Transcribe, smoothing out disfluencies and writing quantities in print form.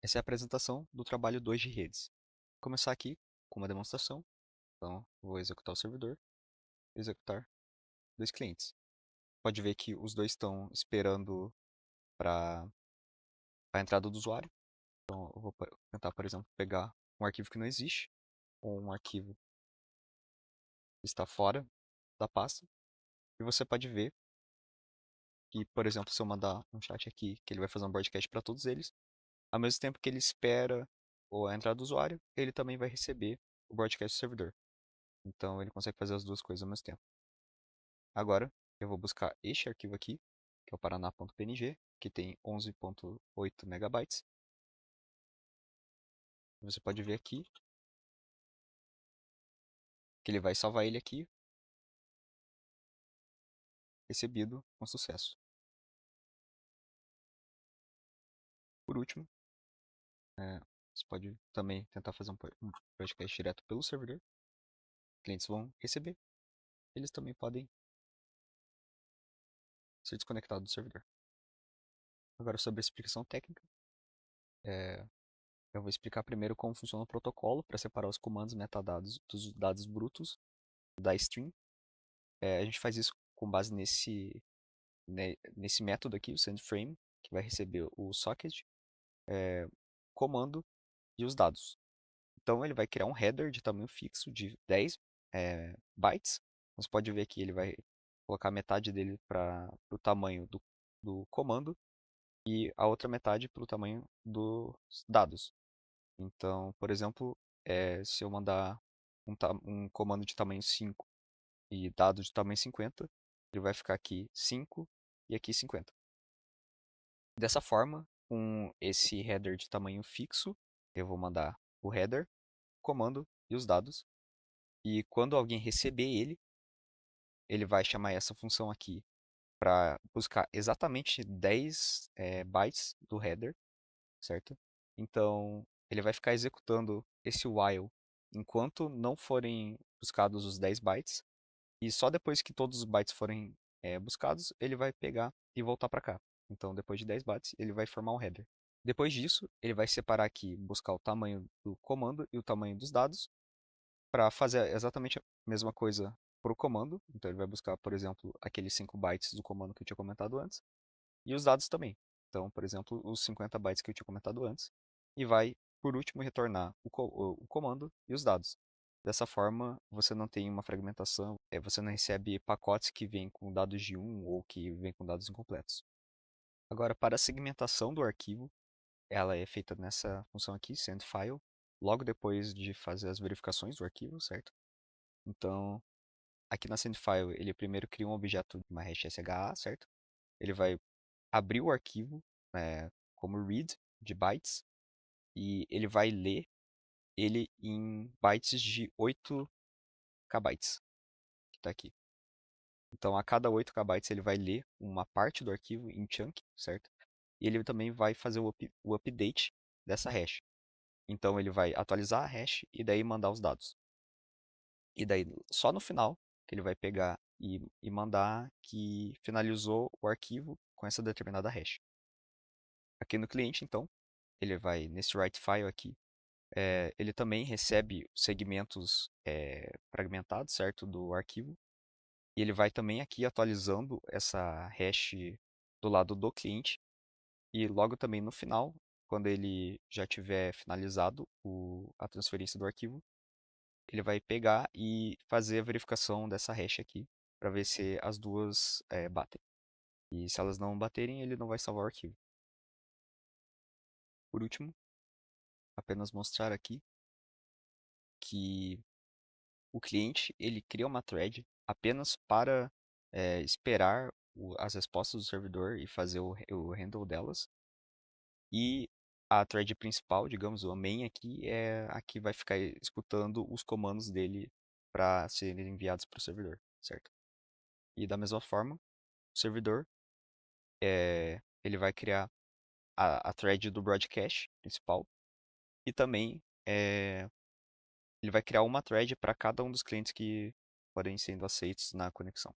Essa é a apresentação do trabalho 2 de redes. Vou começar aqui com uma demonstração. Então, vou executar o servidor, executar dois clientes. Pode ver que os dois estão esperando para a entrada do usuário. Então, eu vou tentar, por exemplo, pegar um arquivo que não existe, ou um arquivo que está fora da pasta. E você pode ver que, por exemplo, se eu mandar um chat aqui, que ele vai fazer um broadcast para todos eles, ao mesmo tempo que ele espera a entrada do usuário, ele também vai receber o broadcast do servidor. Então ele consegue fazer as duas coisas ao mesmo tempo. Agora eu vou buscar este arquivo aqui, que é o paraná.png, que tem 11.8 megabytes. Você pode ver aqui que ele vai salvar ele aqui, recebido com sucesso. Por último, você pode também tentar fazer um podcast direto pelo servidor. Clientes vão receber. Eles também podem ser desconectados do servidor. Agora sobre a explicação técnica, eu vou explicar primeiro como funciona o protocolo para separar os comandos e metadados dos dados brutos da string. A gente faz isso com base nesse método aqui, o sendFrame, que vai receber o socket, comando e os dados. Então ele vai criar um header de tamanho fixo de 10 bytes. Você pode ver que ele vai colocar metade dele para o tamanho do comando e a outra metade para o tamanho dos dados. Então, por exemplo, se eu mandar um comando de tamanho 5 e dado de tamanho 50, ele vai ficar aqui 5 e aqui 50. Dessa forma, com esse header de tamanho fixo, eu vou mandar o header, o comando e os dados. E quando alguém receber ele vai chamar essa função aqui para buscar exatamente 10 bytes do header, certo? Então, ele vai ficar executando esse while enquanto não forem buscados os 10 bytes. E só depois que todos os bytes forem buscados, ele vai pegar e voltar para cá. Então, depois de 10 bytes, ele vai formar um header. Depois disso, ele vai separar aqui, buscar o tamanho do comando e o tamanho dos dados, para fazer exatamente a mesma coisa para o comando. Então, ele vai buscar, por exemplo, aqueles 5 bytes do comando que eu tinha comentado antes, e os dados também. Então, por exemplo, os 50 bytes que eu tinha comentado antes, e vai, por último, retornar o comando e os dados. Dessa forma, você não tem uma fragmentação, você não recebe pacotes que vêm com dados de um ou que vêm com dados incompletos. Agora, para a segmentação do arquivo, ela é feita nessa função aqui, sendFile, logo depois de fazer as verificações do arquivo, certo? Então, aqui na sendFile, ele primeiro cria um objeto de uma hash SHA, certo? Ele vai abrir o arquivo como read de bytes e ele vai ler ele em bytes de 8 kbytes, que está aqui. Então, a cada 8 kbytes ele vai ler uma parte do arquivo em chunk, certo? E ele também vai fazer o update dessa hash. Então, ele vai atualizar a hash e daí mandar os dados. E daí, só no final, que ele vai pegar e mandar que finalizou o arquivo com essa determinada hash. Aqui no cliente, então, ele vai nesse write file aqui, ele também recebe segmentos fragmentados, certo, do arquivo. E ele vai também aqui atualizando essa hash do lado do cliente. E logo também no final, quando ele já tiver finalizado a transferência do arquivo, ele vai pegar e fazer a verificação dessa hash aqui, para ver se as duas batem. E se elas não baterem, ele não vai salvar o arquivo. Por último, apenas mostrar aqui que o cliente ele cria uma thread apenas para esperar as respostas do servidor e fazer o handle delas. E a thread principal, digamos, o main aqui, é a que vai ficar escutando os comandos dele para serem enviados para o servidor, certo? E da mesma forma, o servidor ele vai criar a thread do broadcast principal e também ele vai criar uma thread para cada um dos clientes que podem sendo aceitos na conexão.